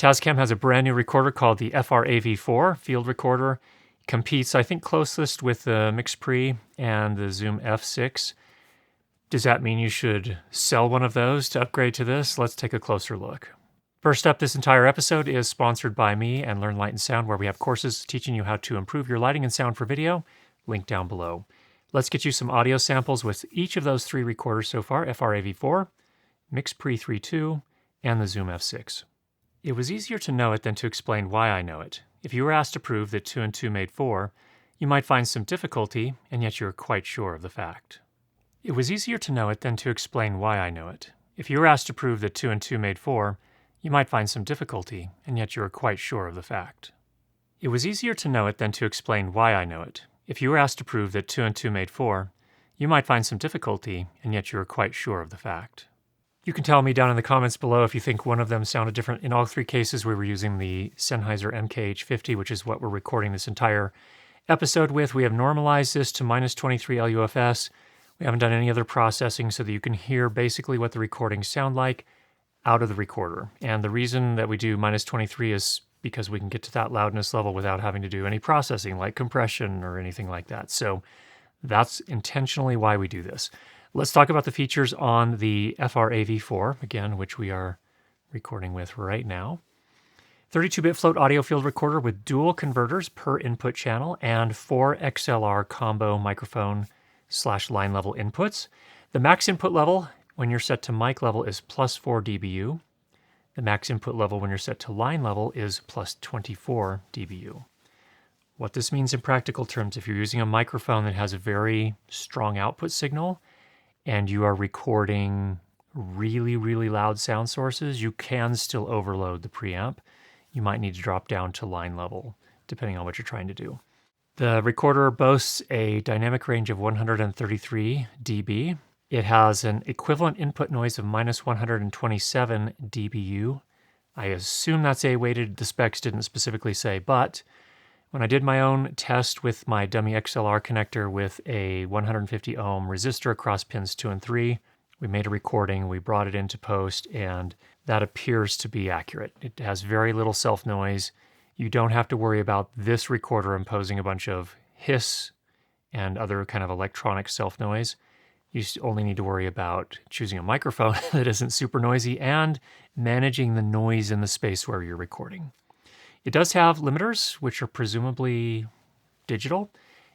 TASCAM has a brand new recorder called the FR-AV4 field recorder. It competes, I think, closest with the MixPre and the Zoom F6. Does that mean you should sell one of those to upgrade to this? Let's take a closer look. First up, this entire episode is sponsored by me and Learn Light and Sound, where we have courses teaching you how to improve your lighting and sound for video. Link down below. Let's get you some audio samples with each of those three recorders so far, FR-AV4, MixPre 3.2, and the Zoom F6. It was easier to know it than to explain why I know it. If you were asked to prove that 2 and 2 made 4, you might find some difficulty, and yet you're quite sure of the fact. It was easier to know it than to explain why I know it. If you were asked to prove that 2 and 2 made 4, you might find some difficulty, and yet you are quite sure of the fact. It was easier to know it than to explain why I know it. If you were asked to prove that 2 and 2 made 4, you might find some difficulty, and yet you are quite sure of the fact. You can tell me down in the comments below if you think one of them sounded different. In all three cases, we were using the Sennheiser MKH50, which is what we're recording this entire episode with. We have normalized this to -23 LUFS. We haven't done any other processing so that you can hear basically what the recordings sound like out of the recorder. And the reason that we do -23 is because we can get to that loudness level without having to do any processing like compression or anything like that. So that's intentionally why we do this. Let's talk about the features on the FR-AV4, again, which we are recording with right now. 32-bit float audio field recorder with dual converters per input channel and 4 XLR combo microphone/line level inputs. The max input level when you're set to mic level is +4 dBu. The max input level when you're set to line level is +24 dBu. What this means in practical terms, if you're using a microphone that has a very strong output signal and you are recording really, really loud sound sources, you can still overload the preamp. You might need to drop down to line level, depending on what you're trying to do. The recorder boasts a dynamic range of 133 dB. It has an equivalent input noise of -127 dBu. I assume that's A-weighted. The specs didn't specifically say, but when I did my own test with my dummy XLR connector with a 150 ohm resistor across pins 2 and 3, we made a recording, we brought it into post, and that appears to be accurate. It has very little self-noise. You don't have to worry about this recorder imposing a bunch of hiss and other kind of electronic self-noise. You only need to worry about choosing a microphone that isn't super noisy and managing the noise in the space where you're recording. It does have limiters, which are presumably digital,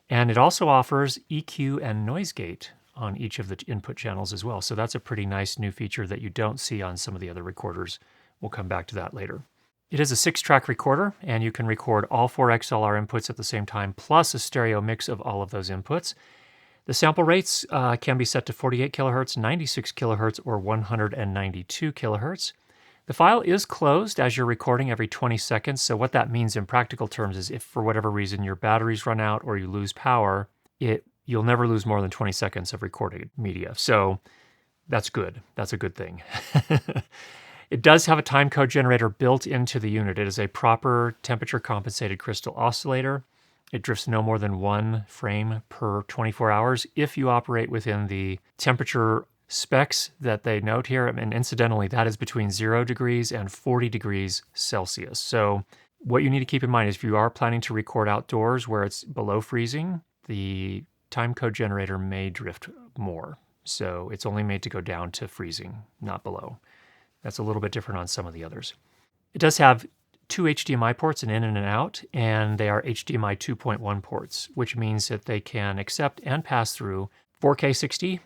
and it also offers EQ and noise gate on each of the input channels as well. So that's a pretty nice new feature that you don't see on some of the other recorders. We'll come back to that later. It is a 6-track recorder, and you can record all 4 XLR inputs at the same time, plus a stereo mix of all of those inputs. The sample rates can be set to 48 kilohertz, 96 kilohertz, or 192 kilohertz. The file is closed as you're recording every 20 seconds, so what that means in practical terms is if for whatever reason your batteries run out or you lose power, you'll never lose more than 20 seconds of recorded media. So that's good. That's a good thing. It does have a timecode generator built into the unit. It is a proper temperature compensated crystal oscillator. It drifts no more than 1 frame per 24 hours if you operate within the temperature specs that they note here. And incidentally, that is between 0 degrees and 40 degrees Celsius. So what you need to keep in mind is if you are planning to record outdoors where it's below freezing, the timecode generator may drift more. So it's only made to go down to freezing, not below. That's a little bit different on some of the others. It does have 2 HDMI ports, an in and an out, and they are HDMI 2.1 ports, which means that they can accept and pass through 4K 60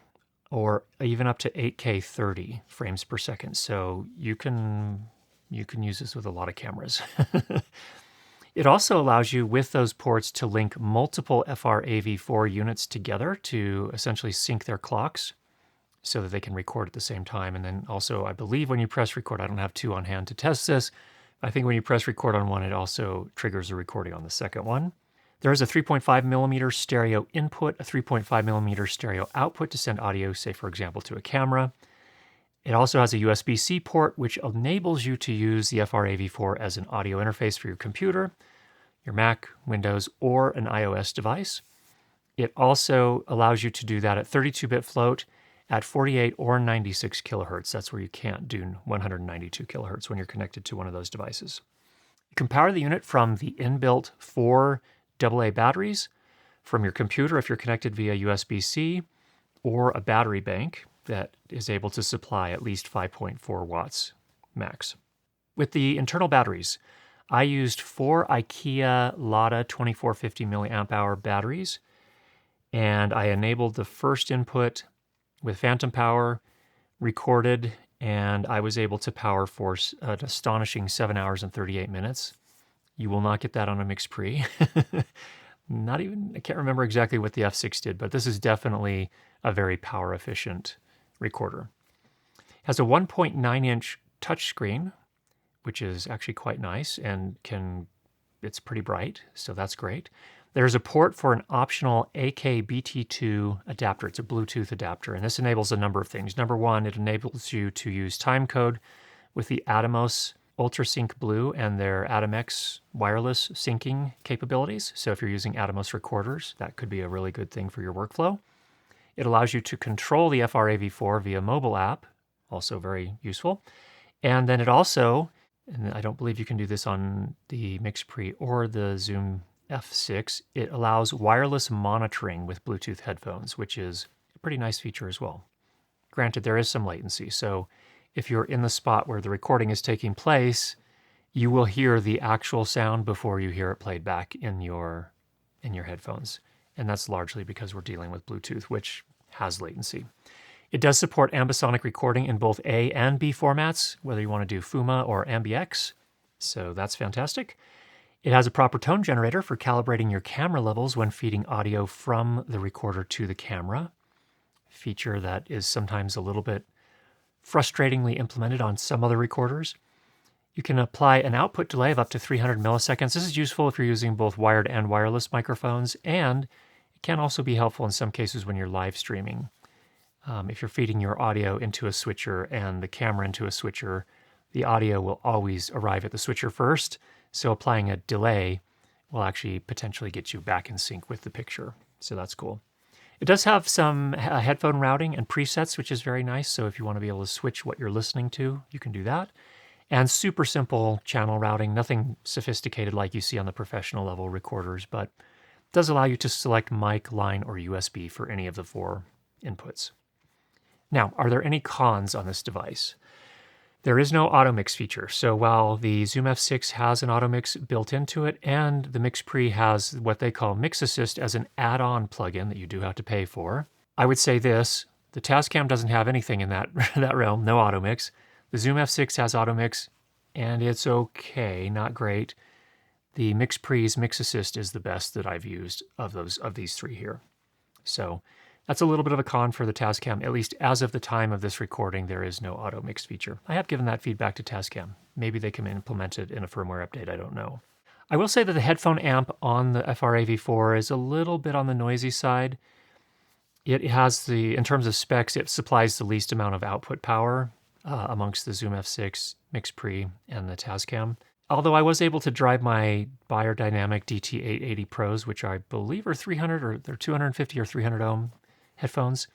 or even up to 8K 30 frames per second. So you can use this with a lot of cameras. It also allows you, with those ports, to link multiple FR-AV4 units together to essentially sync their clocks so that they can record at the same time. And then also, I believe when you press record, I don't have 2 on hand to test this, I think when you press record on one, it also triggers a recording on the second one. There is a 3.5 millimeter stereo input, a 3.5 millimeter stereo output to send audio, say for example, to a camera. It also has a USB-C port, which enables you to use the FR-AV4 as an audio interface for your computer, your Mac, Windows, or an iOS device. It also allows you to do that at 32-bit float at 48 or 96 kilohertz. That's where you can't do 192 kilohertz when you're connected to one of those devices. You can power the unit from the inbuilt 4 AA batteries, from your computer if you're connected via USB-C, or a battery bank that is able to supply at least 5.4 watts max. With the internal batteries, I used 4 IKEA Lada 2450 milliamp hour batteries, and I enabled the first input with phantom power, recorded, and I was able to power for an astonishing 7 hours and 38 minutes. You will not get that on a MixPre. I can't remember exactly what the F6 did, but this is definitely a very power efficient recorder. It has a 1.9-inch touchscreen, which is actually quite nice, and it's pretty bright, so that's great. There's a port for an optional AK-BT2 adapter. It's a Bluetooth adapter, and this enables a number of things. Number one, it enables you to use timecode with the ATOMOS UltraSync Blue and their ATOMX wireless syncing capabilities. So if you're using ATOMOS recorders, that could be a really good thing for your workflow. It allows you to control the FR-AV4 via mobile app, also very useful. And then it also, and I don't believe you can do this on the MixPre or the Zoom F6, it allows wireless monitoring with Bluetooth headphones, which is a pretty nice feature as well. Granted, there is some latency, so if you're in the spot where the recording is taking place, you will hear the actual sound before you hear it played back in your headphones. And that's largely because we're dealing with Bluetooth, which has latency. It does support Ambisonic recording in both A and B formats, whether you want to do FUMA or AmbiX, so that's fantastic. It has a proper tone generator for calibrating your camera levels when feeding audio from the recorder to the camera, a feature that is sometimes a little bit frustratingly implemented on some other recorders. You can apply an output delay of up to 300 milliseconds. This is useful if you're using both wired and wireless microphones, and it can also be helpful in some cases when you're live streaming. If you're feeding your audio into a switcher and the camera into a switcher, the audio will always arrive at the switcher first, so applying a delay will actually potentially get you back in sync with the picture. So that's cool. It does have some headphone routing and presets, which is very nice. So if you want to be able to switch what you're listening to, you can do that. And super simple channel routing, nothing sophisticated like you see on the professional level recorders, but does allow you to select mic, line, or USB for any of the 4 inputs. Now, are there any cons on this device? There is no automix feature. So while the Zoom F6 has an automix built into it, and the MixPre has what they call Mix Assist as an add-on plugin that you do have to pay for, I would say this: the TASCAM doesn't have anything in that realm, no automix. The Zoom F6 has automix, and it's okay, not great. The MixPre's Mix Assist is the best that I've used of these 3 here. So that's a little bit of a con for the TASCAM. At least as of the time of this recording, there is no auto mix feature. I have given that feedback to TASCAM. Maybe they can implement it in a firmware update, I don't know. I will say that the headphone amp on the FR-AV4 is a little bit on the noisy side. It has in terms of specs, it supplies the least amount of output power amongst the Zoom F6, MixPre, and the TASCAM. Although I was able to drive my Beyerdynamic DT880 Pros, which I believe are 300 or they're 250 or 300 ohm headphones,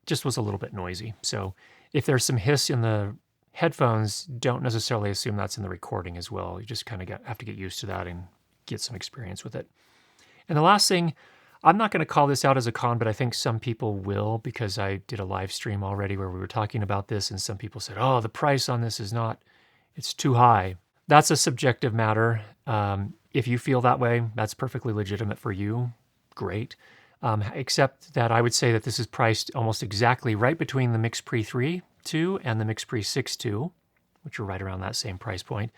just was a little bit noisy. So if there's some hiss in the headphones, don't necessarily assume that's in the recording as well. You just kind of have to get used to that and get some experience with it. And the last thing, I'm not going to call this out as a con, but I think some people will, because I did a live stream already where we were talking about this, and some people said, oh, the price on this it's too high. That's a subjective matter. If you feel that way, that's perfectly legitimate for you. Great. Except that I would say that this is priced almost exactly right between the MixPre 3.2 and the MixPre 6.2, which are right around that same price point.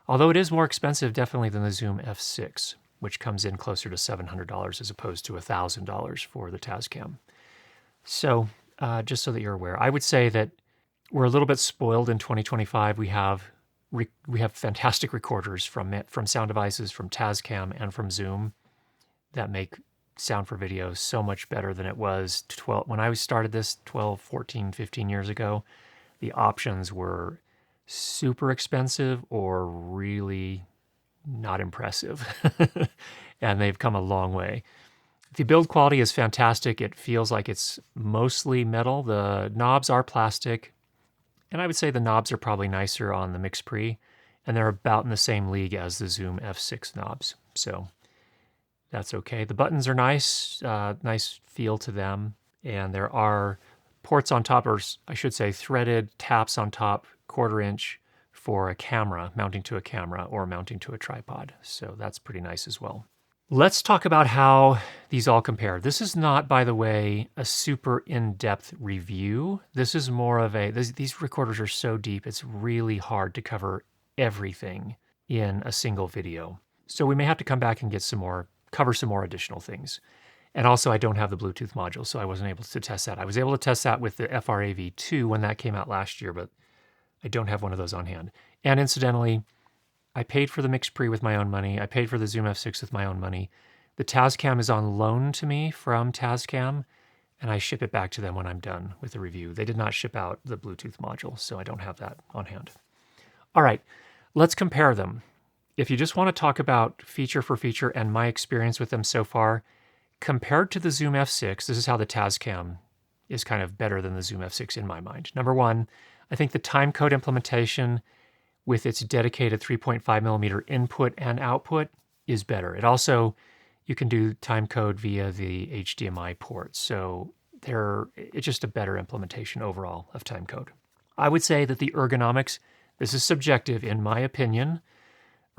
Although it is more expensive, definitely, than the Zoom F6, which comes in closer to $700 as opposed to $1,000 for the TASCAM. So just so that you're aware, I would say that we're a little bit spoiled in 2025. We have fantastic recorders from Sound Devices, from TASCAM, and from Zoom that make sound for video so much better than it was when I started this 12, 14, 15 years ago. The options were super expensive or really not impressive. And they've come a long way. The build quality is fantastic. It feels like it's mostly metal. The knobs are plastic, and I would say the knobs are probably nicer on the MixPre, and they're about in the same league as the Zoom F6 knobs, so that's okay. The buttons are nice, nice feel to them, and there are ports on top, or I should say threaded taps on top, 1/4 inch for a camera, mounting to a camera or mounting to a tripod, so that's pretty nice as well. Let's talk about how these all compare. This is not, by the way, a super in-depth review. This is more of these recorders are so deep, it's really hard to cover everything in a single video. So we may have to come back and cover some more additional things. And also I don't have the Bluetooth module, so I wasn't able to test that. I was able to test that with the FR-AV2 when that came out last year, but I don't have one of those on hand. And incidentally, I paid for the MixPre with my own money. I paid for the Zoom F6 with my own money. The TASCAM is on loan to me from TASCAM, and I ship it back to them when I'm done with the review. They did not ship out the Bluetooth module, so I don't have that on hand. All right, let's compare them. If you just want to talk about feature for feature and my experience with them so far, compared to the Zoom F6, this is how the TASCAM is kind of better than the Zoom F6 in my mind. Number one, I think the timecode implementation with its dedicated 3.5 millimeter input and output is better. It also, you can do timecode via the HDMI port. So it's just a better implementation overall of timecode. I would say that the ergonomics, this is subjective in my opinion,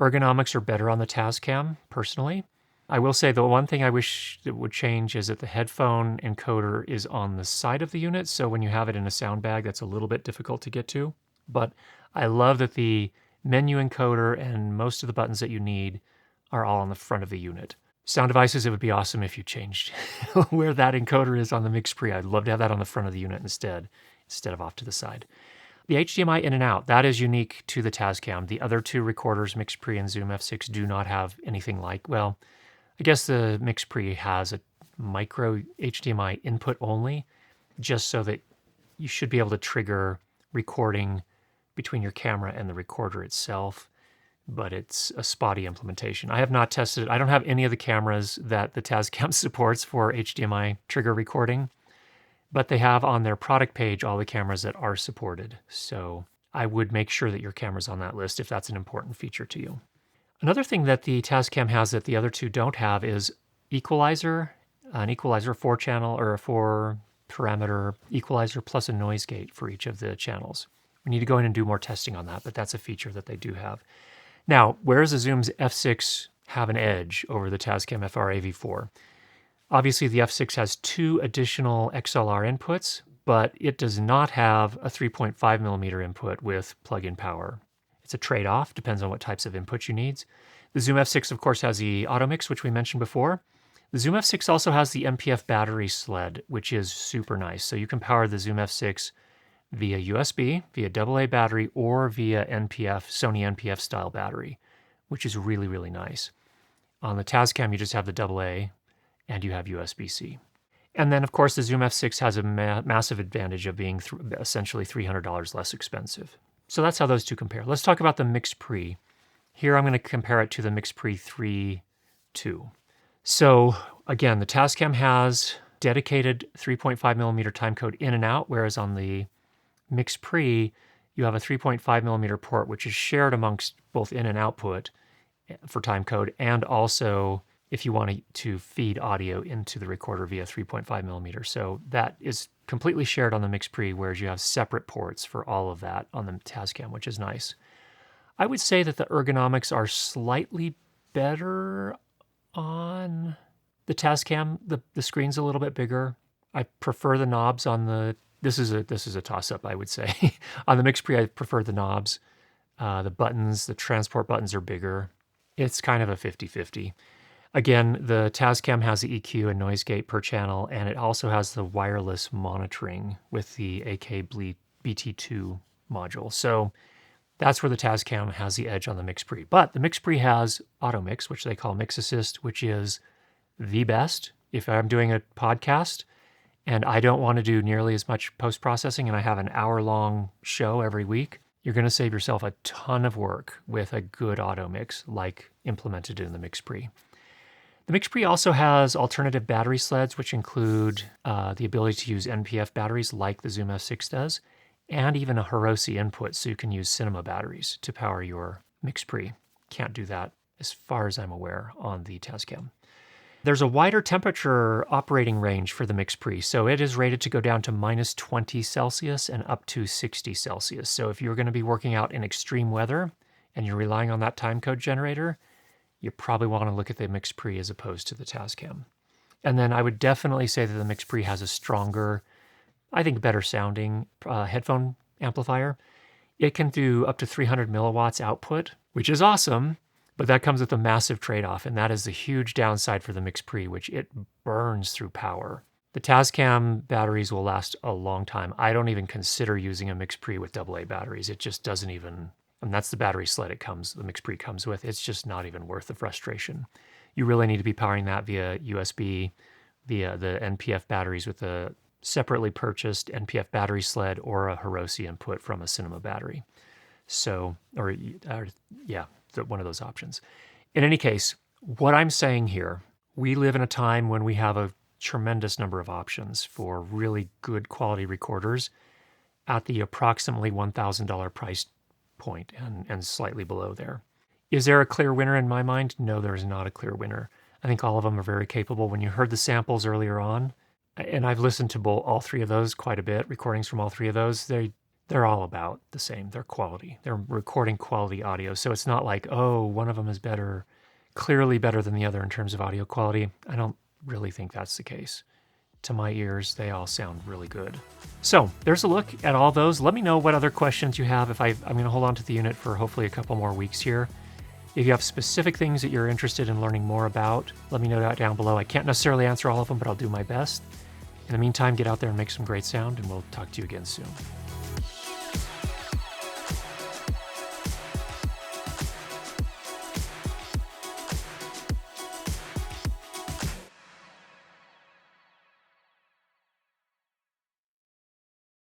ergonomics are better on the TASCAM personally. I will say the one thing I wish that would change is that the headphone encoder is on the side of the unit. So when you have it in a sound bag, that's a little bit difficult to get to. But I love that the menu encoder and most of the buttons that you need are all on the front of the unit. Sound devices, it would be awesome if you changed where that encoder is on the MixPre. I'd love to have that on the front of the unit instead of off to the side. The HDMI in and out, that is unique to the TASCAM. The other two recorders, MixPre and Zoom F6, do not have anything like, well, I guess the MixPre has a micro HDMI input only, just so that you should be able to trigger recording between your camera and the recorder itself, but it's a spotty implementation. I have not tested it. I don't have any of the cameras that the TASCAM supports for HDMI trigger recording, but they have on their product page all the cameras that are supported. So I would make sure that your camera's on that list if that's an important feature to you. Another thing that the TASCAM has that the other two don't have is equalizer, an equalizer 4-channel or a 4-parameter equalizer plus a noise gate for each of the channels. We need to go in and do more testing on that, but that's a feature that they do have. Now, where does the Zoom's F6 have an edge over the TASCAM FR-AV4? Obviously, the F6 has 2 additional XLR inputs, but it does not have a 3.5 millimeter input with plug-in power. It's a trade-off, depends on what types of inputs you need. The Zoom F6, of course, has the ATOMix, which we mentioned before. The Zoom F6 also has the MPF battery sled, which is super nice. So you can power the Zoom F6 via USB, via AA battery, or via NPF, Sony NPF style battery, which is really, really nice. On the TASCAM, you just have the AA and you have USB-C. And then, of course, the Zoom F6 has a massive advantage of being essentially $300 less expensive. So that's how those two compare. Let's talk about the MixPre. Here I'm going to compare it to the MixPre 3.2. So again, the TASCAM has dedicated 3.5 millimeter timecode in and out, whereas on the MixPre, you have a 3.5 millimeter port, which is shared amongst both in and output for timecode, and also if you want to feed audio into the recorder via 3.5 millimeter. So that is completely shared on the MixPre, whereas you have separate ports for all of that on the TASCAM, which is nice. I would say that the ergonomics are slightly better on the TASCAM. The screen's a little bit bigger. I prefer the knobs on the, this is a toss-up, I would say. On the MixPre, I prefer the knobs. The buttons, the transport buttons are bigger. It's kind of a 50-50. Again, the TASCAM has the EQ and noise gate per channel, and it also has the wireless monitoring with the AK-BT2 module. So that's where the TASCAM has the edge on the MixPre. But the MixPre has AutoMix, which they call Mix Assist, which is the best. If I'm doing a podcast and I don't want to do nearly as much post-processing and I have an hour-long show every week, you're going to save yourself a ton of work with a good AutoMix like implemented in the MixPre. The The MixPre also has alternative battery sleds, which include the ability to use NPF batteries like the Zoom F6 does, and even a Hiroshi input, so you can use cinema batteries to power your MixPre. Can't do that, as far as I'm aware, on the Tascam. There's a wider temperature operating range for the MixPre, so it is rated to go down to minus 20 Celsius and up to 60 Celsius. So if you're going to be working out in extreme weather and you're relying on that timecode generator, you probably want to look at the MixPre as opposed to the Tascam. And then I would definitely say that the MixPre has a stronger, I think better sounding headphone amplifier. It can do up to 300 milliwatts output, which is awesome, but that comes with a massive trade-off, and that is the huge downside for the MixPre, which it burns through power. The Tascam batteries will last a long time. I don't even consider using a MixPre with AA batteries. It just doesn't even, and that's the battery sled the MixPre comes with. It's just not even worth the frustration. You really need to be powering that via USB, via the NPF batteries with a separately purchased NPF battery sled or a Hiroshi input from a cinema battery. So, one of those options. In any case, what I'm saying here, we live in a time when we have a tremendous number of options for really good quality recorders at the approximately $1,000 price point and slightly below there. Is there a clear winner in my mind? No, there is not a clear winner. I think all of them are very capable. When you heard the samples earlier on, and I've listened to all three of those quite a bit, recordings from all three of those, they're all about the same. They're quality. They're recording quality audio. So it's not like, oh, one of them is better, clearly better than the other in terms of audio quality. I don't really think that's the case. To my ears, they all sound really good. So there's a look at all those. Let me know what other questions you have. I'm going to hold on to the unit for hopefully a couple more weeks here. If you have specific things that you're interested in learning more about, let me know that down below. I can't necessarily answer all of them, but I'll do my best. In the meantime, get out there and make some great sound, and we'll talk to you again soon.